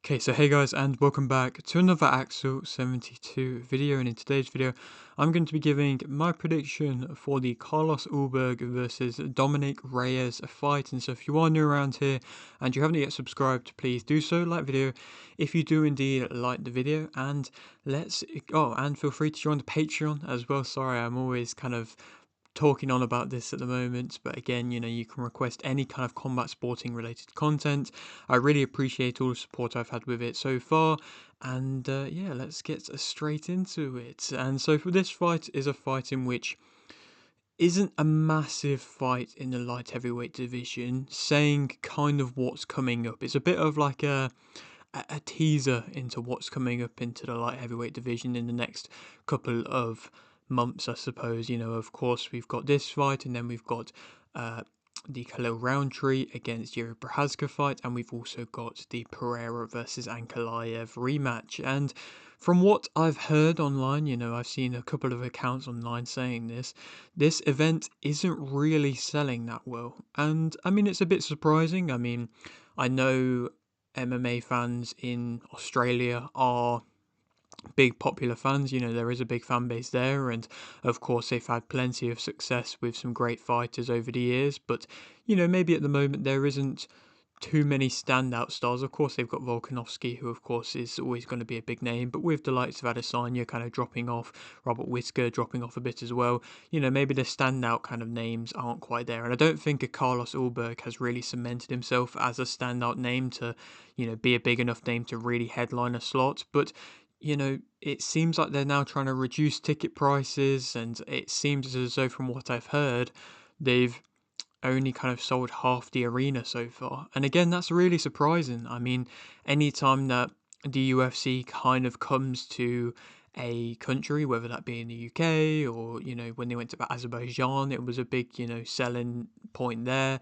Okay, so hey guys, and welcome back to another Axel 72 video, and in today's video I'm going to be giving my prediction for the Carlos Ulberg versus Dominick Reyes fight. And so if you are new around here and you haven't yet subscribed, please do so, like the video if you do indeed like the video, and and feel free to join the Patreon as well. Sorry, I'm always kind of talking on about this at the moment, but again, you can request any kind of combat sporting related content. I really appreciate all the support I've had with it so far, and yeah, let's get straight into it. And so for this fight is a fight in which isn't a massive fight in the light heavyweight division, saying kind of what's coming up. It's a bit of like a teaser into what's coming up into the light heavyweight division in the next couple of months, I suppose. Of course, we've got this fight, and then we've got the Khalil Roundtree against Yuri Prochazka fight, and we've also got the Pereira versus Ankalaev rematch. And from what I've heard online, I've seen a couple of accounts online saying this event isn't really selling that well. And I mean, it's a bit surprising. I mean, I know MMA fans in Australia are big popular fans. There is a big fan base there, and of course they've had plenty of success with some great fighters over the years, but maybe at the moment there isn't too many standout stars. Of course, they've got Volkanovski, who of course is always going to be a big name, but with the likes of Adesanya kind of dropping off, Robert Whittaker dropping off a bit as well, maybe the standout kind of names aren't quite there. And I don't think a Carlos Ulberg has really cemented himself as a standout name to, be a big enough name to really headline a slot. But it seems like they're now trying to reduce ticket prices, and it seems as though, from what I've heard, they've only kind of sold half the arena so far. And again, that's really surprising. I mean, anytime that the UFC kind of comes to a country, whether that be in the UK or, when they went to Azerbaijan, it was a big, selling point there.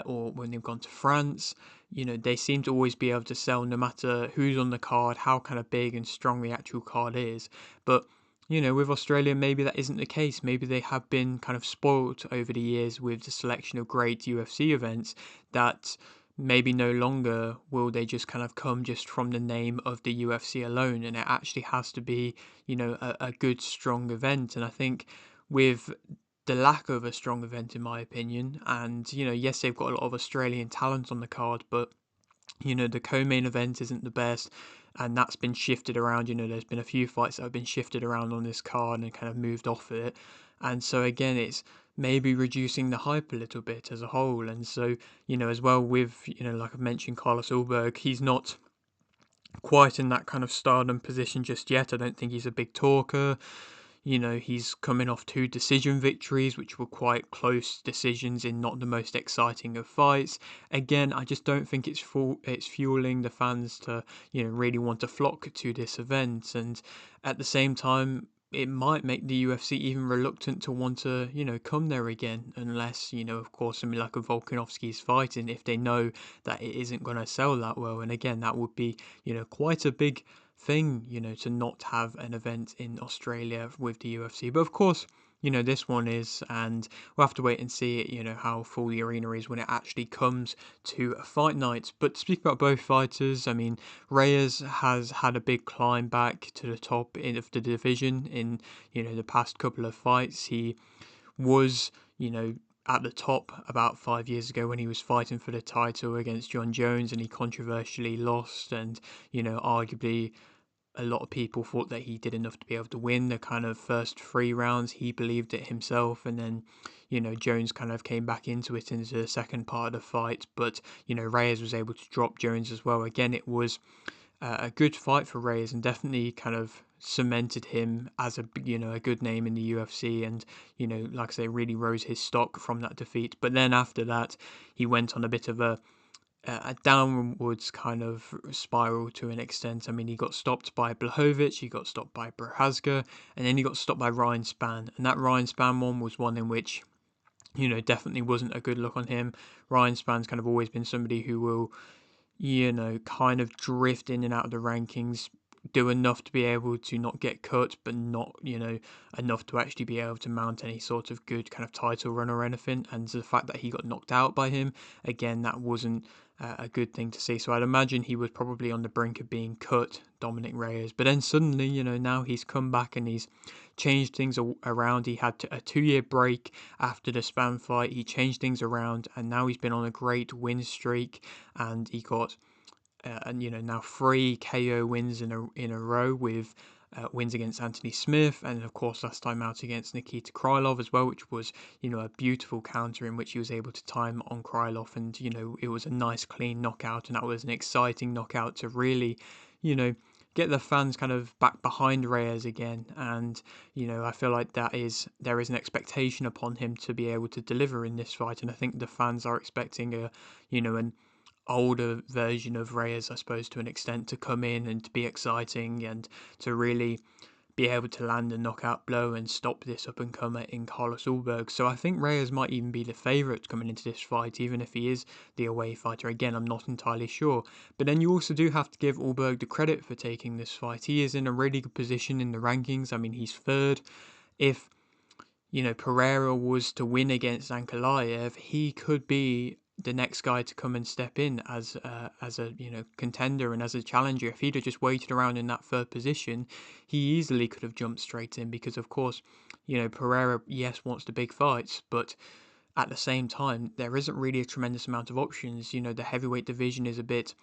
Or when they've gone to France, they seem to always be able to sell no matter who's on the card, how kind of big and strong the actual card is. But with Australia, maybe that isn't the case. Maybe they have been kind of spoilt over the years with the selection of great UFC events that maybe no longer will they just kind of come just from the name of the UFC alone. And it actually has to be, a good, strong event. And I think with the lack of a strong event, in my opinion, and, yes, they've got a lot of Australian talent on the card, but the co-main event isn't the best, and that's been shifted around. There's been a few fights that have been shifted around on this card and kind of moved off it. And so again, it's maybe reducing the hype a little bit as a whole. And so, as well with, like I've mentioned, Carlos Ulberg, he's not quite in that kind of stardom position just yet. I don't think he's a big talker. He's coming off two decision victories, which were quite close decisions in not the most exciting of fights. Again, I just don't think it's fueling the fans to, really want to flock to this event. And at the same time, it might make the UFC even reluctant to want to, come there again, unless, of course, something like a Volkanovski's fighting, if they know that it isn't going to sell that well. And again, that would be, quite a big thing, to not have an event in Australia with the UFC. But of course, this one is, and we'll have to wait and see, how full the arena is when it actually comes to a fight night. But to speak about both fighters, I mean, Reyes has had a big climb back to the top of the division in, the past couple of fights. He was, at the top about 5 years ago when he was fighting for the title against John Jones, and he controversially lost, and arguably a lot of people thought that he did enough to be able to win the kind of first 3 rounds. He believed it himself, and then Jones kind of came back into the second part of the fight, but Reyes was able to drop Jones as well. Again, it was a good fight for Reyes, and definitely kind of cemented him as a good name in the UFC, and like I say, really rose his stock from that defeat. But then after that, he went on a bit of a downwards kind of spiral to an extent. I mean, he got stopped by Blachowicz, he got stopped by Prochazka, and then he got stopped by Ryan Spann. And that Ryan Spann one was one in which, definitely wasn't a good look on him. Ryan Spann's kind of always been somebody who will, kind of drift in and out of the rankings, do enough to be able to not get cut, but not, enough to actually be able to mount any sort of good kind of title run or anything. And the fact that he got knocked out by him, again, that wasn't a good thing to see. So I'd imagine he was probably on the brink of being cut, Dominick Reyes. But then suddenly, now he's come back and he's changed things around. He had a 2-year break after the Span fight. He changed things around, and now he's been on a great win streak, and he got and now 3 KO wins in a row with wins against Anthony Smith, and of course last time out against Nikita Krylov as well, which was a beautiful counter in which he was able to time on Krylov, and it was a nice clean knockout, and that was an exciting knockout to really get the fans kind of back behind Reyes again. And I feel like there is an expectation upon him to be able to deliver in this fight, and I think the fans are expecting an older version of Reyes, I suppose, to an extent, to come in and to be exciting and to really be able to land a knockout blow and stop this up and comer in Carlos Ulberg. So I think Reyes might even be the favourite coming into this fight, even if he is the away fighter. Again, I'm not entirely sure. But then you also do have to give Ulberg the credit for taking this fight. He is in a really good position in the rankings. I mean, he's third. If Pereira was to win against Ankalaev, he could be the next guy to come and step in as a contender and as a challenger. If he'd have just waited around in that third position, he easily could have jumped straight in, because of course Pereira, yes, wants the big fights, but at the same time there isn't really a tremendous amount of options. The heavyweight division is a bit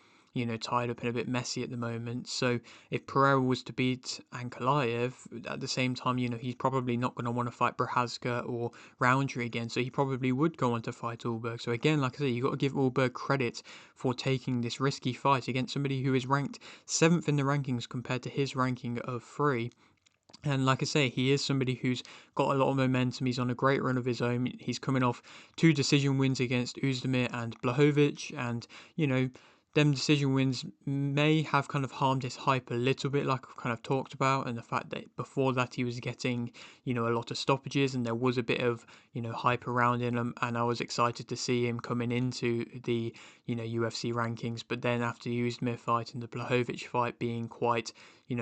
tied up and a bit messy at the moment. So if Pereira was to beat Ankalaev, at the same time, he's probably not going to want to fight Prochazka or Roundtree again. So he probably would go on to fight Ulberg. So again, like I said, you've got to give Ulberg credit for taking this risky fight against somebody who is ranked 7th in the rankings compared to his ranking of 3. And like I say, he is somebody who's got a lot of momentum. He's on a great run of his own. He's coming off 2 decision wins against Uzdemir and Blachowicz, and them decision wins may have kind of harmed his hype a little bit, like I've kind of talked about, and the fact that before that he was getting a lot of stoppages, and there was a bit of hype around him, and I was excited to see him coming into the UFC rankings. But then after the Uzdemir fight and the Blachowicz fight being quite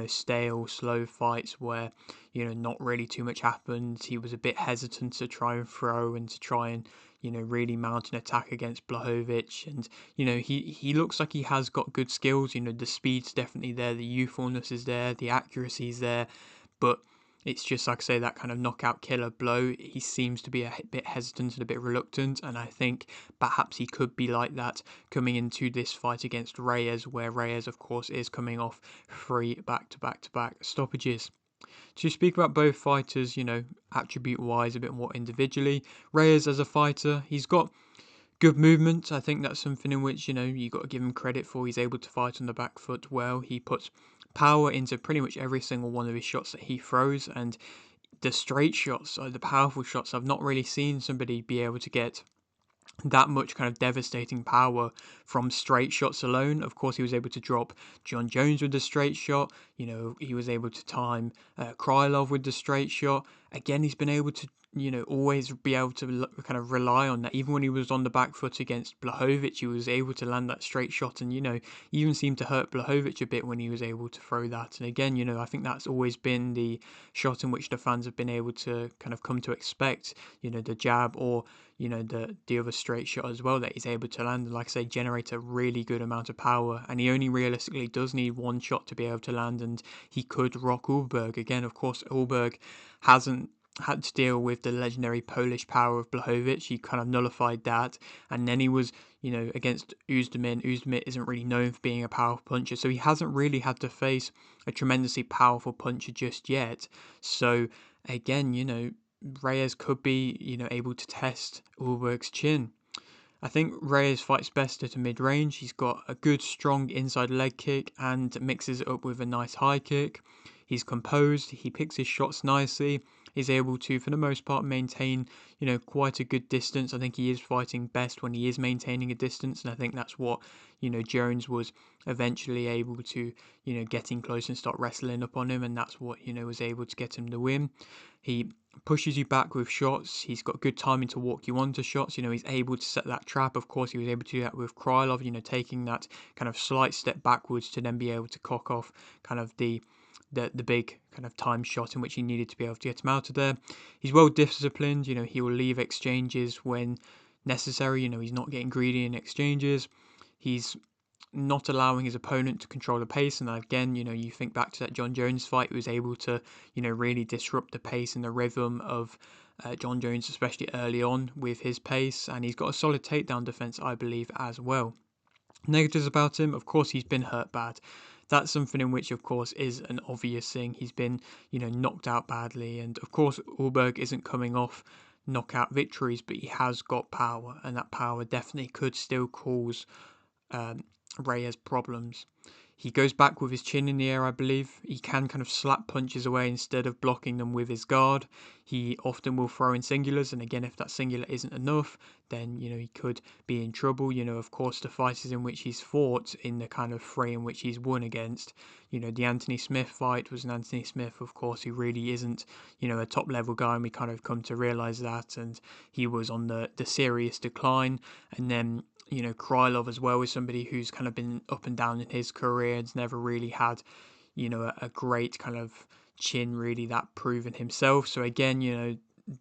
stale, slow fights where not really too much happened, he was a bit hesitant to try and throw and to try and really mount an attack against Blachowicz. And he looks like he has got good skills. The speed's definitely there, the youthfulness is there, the accuracy's there, but it's just, like I say, that kind of knockout killer blow, he seems to be a bit hesitant and a bit reluctant, and I think perhaps he could be like that coming into this fight against Reyes, where Reyes, of course, is coming off 3 back-to-back stoppages. To speak about both fighters, attribute-wise, a bit more individually, Reyes as a fighter, he's got good movement. I think that's something in which, you got to give him credit for. He's able to fight on the back foot well. He puts power into pretty much every single one of his shots that he throws, and the straight shots, the powerful shots, I've not really seen somebody be able to get that much kind of devastating power from straight shots alone. Of course, he was able to drop John Jones with the straight shot. He was able to time Krylov with the straight shot. Again, he's been able to always be able to kind of rely on that. Even when he was on the back foot against Blachowicz, he was able to land that straight shot, and even seemed to hurt Blachowicz a bit when he was able to throw that. And again, I think that's always been the shot in which the fans have been able to kind of come to expect, the jab or the other straight shot as well that he's able to land, and like I say, generate a really good amount of power. And he only realistically does need one shot to be able to land, and he could rock Ulberg. Again, of course, Ulberg hasn't had to deal with the legendary Polish power of Blachowicz. He kind of nullified that, and then he was against Uzdemir, and Uzdemir isn't really known for being a powerful puncher, so he hasn't really had to face a tremendously powerful puncher just yet. So again, Reyes could be able to test Ulberg's chin. I think Reyes fights best at a mid-range. He's got a good strong inside leg kick and mixes it up with a nice high kick. He's composed, he picks his shots nicely, he's able to, for the most part, maintain, quite a good distance. I think he is fighting best when he is maintaining a distance, and I think that's what, Jones was eventually able to, get in close and start wrestling up on him, and that's what, was able to get him the win. He pushes you back with shots. He's got good timing to walk you onto shots. He's able to set that trap. Of course, he was able to do that with Krylov, taking that kind of slight step backwards to then be able to cock off kind of the big kind of time shot in which he needed to be able to get him out of there. He's well disciplined. He will leave exchanges when necessary. He's not getting greedy in exchanges. He's not allowing his opponent to control the pace. And again, you think back to that John Jones fight, he was able to, really disrupt the pace and the rhythm of John Jones, especially early on with his pace. And he's got a solid takedown defense, I believe, as well. Negatives about him, of course, he's been hurt bad. That's something in which, of course, is an obvious thing. He's been, knocked out badly. And of course, Ulberg isn't coming off knockout victories, but he has got power, and that power definitely could still cause Reyes problems. He goes back with his chin in the air, I believe. He can kind of slap punches away instead of blocking them with his guard. He often will throw in singulars, and again, if that singular isn't enough, then, he could be in trouble. Of course, the fighters in which he's fought in the kind of fray in which he's won against, the Anthony Smith fight was an Anthony Smith, of course, who really isn't, a top level guy, and we kind of come to realise that, and he was on the serious decline. And then Krylov as well is somebody who's kind of been up and down in his career and's never really had, a great kind of chin really that proven himself. So again,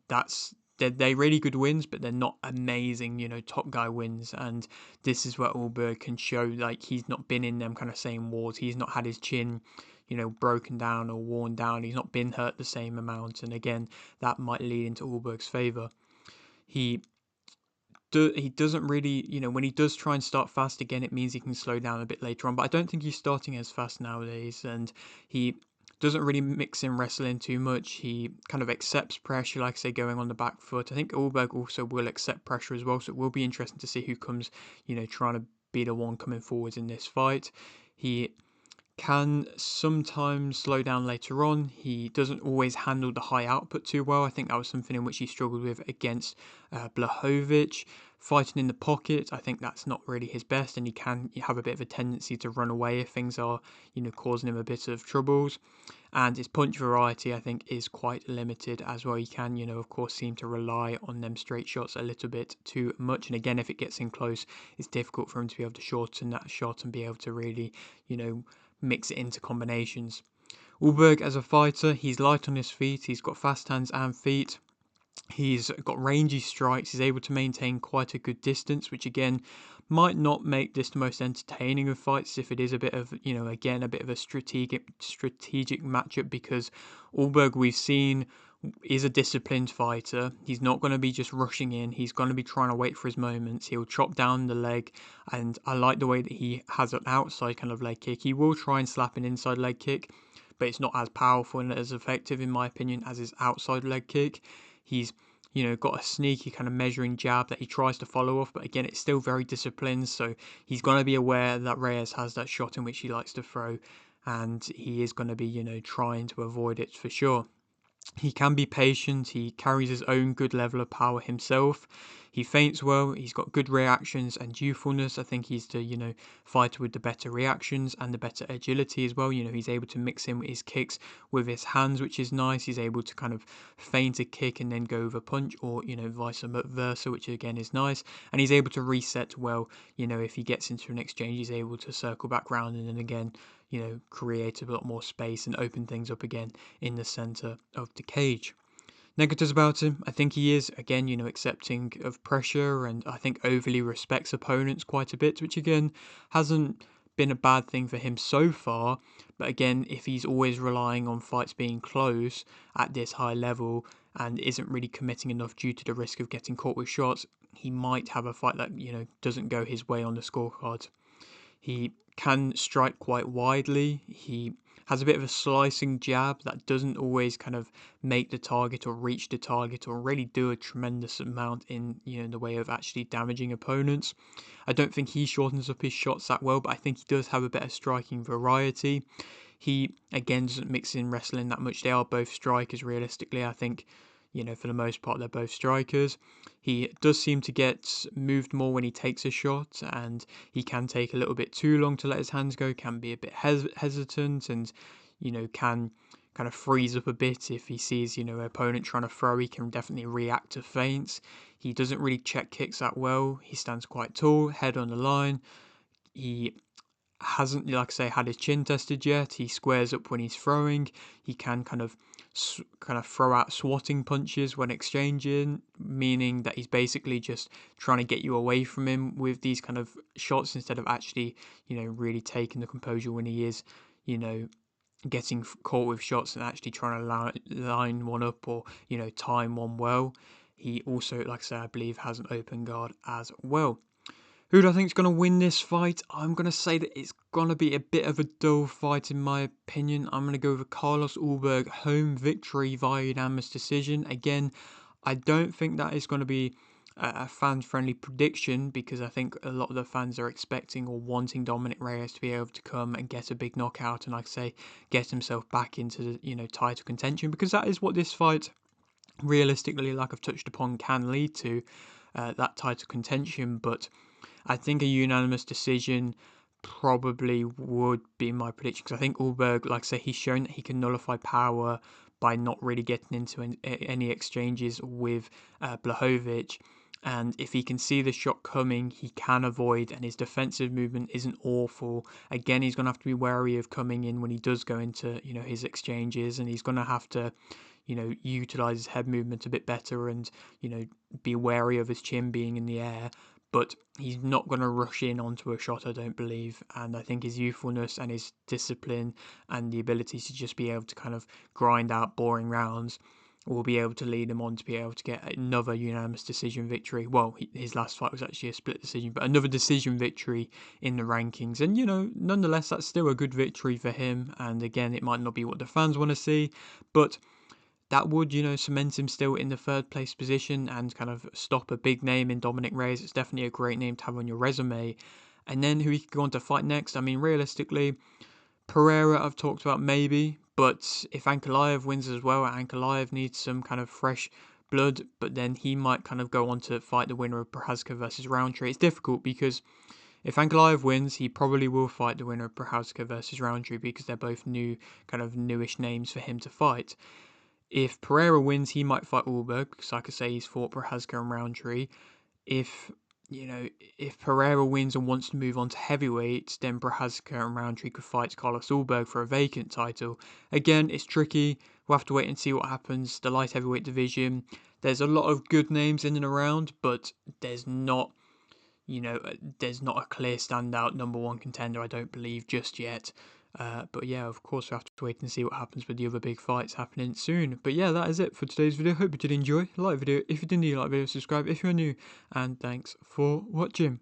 that's they're really good wins, but they're not amazing, top guy wins. And this is where Ulberg can show like he's not been in them kind of same wars. He's not had his chin, broken down or worn down. He's not been hurt the same amount. And again, that might lead into Ulberg's favour. He doesn't really, when he does try and start fast again, it means he can slow down a bit later on. But I don't think he's starting as fast nowadays, and he doesn't really mix in wrestling too much. He kind of accepts pressure, like I say, going on the back foot. I think Ulberg also will accept pressure as well, so it will be interesting to see who comes, trying to be the one coming forwards in this fight. He can sometimes slow down later on. He doesn't always handle the high output too well. I think that was something in which he struggled with against Blachowicz. Fighting in the pocket, I think that's not really his best, and he can have a bit of a tendency to run away if things are, causing him a bit of troubles. And his punch variety, I think, is quite limited as well. He can, of course, seem to rely on them straight shots a little bit too much. And again, if it gets in close, it's difficult for him to be able to shorten that shot and be able to really, mix it into combinations. Ulberg as a fighter, he's light on his feet, he's got fast hands and feet. He's got rangy strikes, he's able to maintain quite a good distance, which again might not make this the most entertaining of fights if it is a bit of, again, a bit of a strategic matchup, because Ulberg we've seen is a disciplined fighter. He's not going to be just rushing in. He's going to be trying to wait for his moments. He'll chop down the leg, and I like the way that he has an outside kind of leg kick. He will try and slap an inside leg kick, but it's not as powerful and as effective, in my opinion, as his outside leg kick. He's got a sneaky kind of measuring jab that he tries to follow off, but again, it's still very disciplined, so he's going to be aware that Reyes has that shot in which he likes to throw, and he is going to be, trying to avoid it for sure. He can be patient, he carries his own good level of power himself, he feints well, he's got good reactions and youthfulness. I think he's the, fighter with the better reactions and the better agility as well. He's able to mix in his kicks with his hands, which is nice. He's able to kind of feint a kick and then go with a punch, or, vice versa, which again is nice. And he's able to reset well, if he gets into an exchange, he's able to circle back round and then again, create a lot more space and open things up again in the center of the cage. Negatives about him, I think he is, again, accepting of pressure, and I think overly respects opponents quite a bit, which again hasn't been a bad thing for him so far. But again, if he's always relying on fights being close at this high level and isn't really committing enough due to the risk of getting caught with shots, he might have a fight that, doesn't go his way on the scorecard. He can strike quite widely. He has a bit of a slicing jab that doesn't always kind of make the target or reach the target or really do a tremendous amount in, in the way of actually damaging opponents. I don't think he shortens up his shots that well, but I think he does have a better striking variety. He, again, doesn't mix in wrestling that much. They are both strikers, realistically. I think, for the most part, they're both strikers. He does seem to get moved more when he takes a shot, and he can take a little bit too long to let his hands go, can be a bit hesitant, and, can kind of freeze up a bit if he sees, an opponent trying to throw. He can definitely react to feints. He doesn't really check kicks that well. He stands quite tall, head on the line. He hasn't, like I say, had his chin tested yet. He squares up when he's throwing. He can kind of throw out swatting punches when exchanging, meaning that he's basically just trying to get you away from him with these kind of shots instead of actually, really taking the composure when he is, getting caught with shots and actually trying to line one up or, time one well. He also, like I say, I believe has an open guard as well. Who do I think is going to win this fight? I'm going to say that it's going to be a bit of a dull fight in my opinion. I'm going to go with a Carlos Ulberg home victory via unanimous decision. Again, I don't think that is going to be a fan-friendly prediction because I think a lot of the fans are expecting or wanting Dominick Reyes to be able to come and get a big knockout and, like I say, get himself back into the title contention, because that is what this fight realistically, like I've touched upon, can lead to, that title contention. But I think a unanimous decision probably would be my prediction, because I think Ulberg, like I say, he's shown that he can nullify power by not really getting into any exchanges with Blachowicz. And if he can see the shot coming, he can avoid, and his defensive movement isn't awful. Again, he's going to have to be wary of coming in when he does go into, his exchanges, and he's going to have to, utilize his head movement a bit better and, be wary of his chin being in the air. But he's not going to rush in onto a shot, I don't believe. And I think his youthfulness and his discipline and the ability to just be able to kind of grind out boring rounds will be able to lead him on to be able to get another unanimous decision victory. Well, his last fight was actually a split decision, but another decision victory in the rankings. And, nonetheless, that's still a good victory for him. And again, it might not be what the fans want to see, but that would, cement him still in the third place position and kind of stop a big name in Dominick Reyes. It's definitely a great name to have on your resume. And then who he could go on to fight next? I mean, realistically, Pereira I've talked about maybe, but if Ankalaev wins as well, Ankalaev needs some kind of fresh blood, but then he might kind of go on to fight the winner of Prochazka versus Roundtree. It's difficult because if Ankalaev wins, he probably will fight the winner of Prochazka versus Roundtree because they're both kind of newish names for him to fight. If Pereira wins, he might fight Ulberg, because like I say, he's fought Prochazka and Roundtree. If if Pereira wins and wants to move on to heavyweight, then Prochazka and Roundtree could fight Carlos Ulberg for a vacant title. Again, it's tricky. We'll have to wait and see what happens. The light heavyweight division, there's a lot of good names in and around, but there's not a clear standout number one contender, I don't believe, just yet. But yeah, of course, we have to wait and see what happens with the other big fights happening soon. But yeah, that is it for today's video. Hope you did enjoy. Like the video. If you didn't, like the video, subscribe if you're new. And thanks for watching.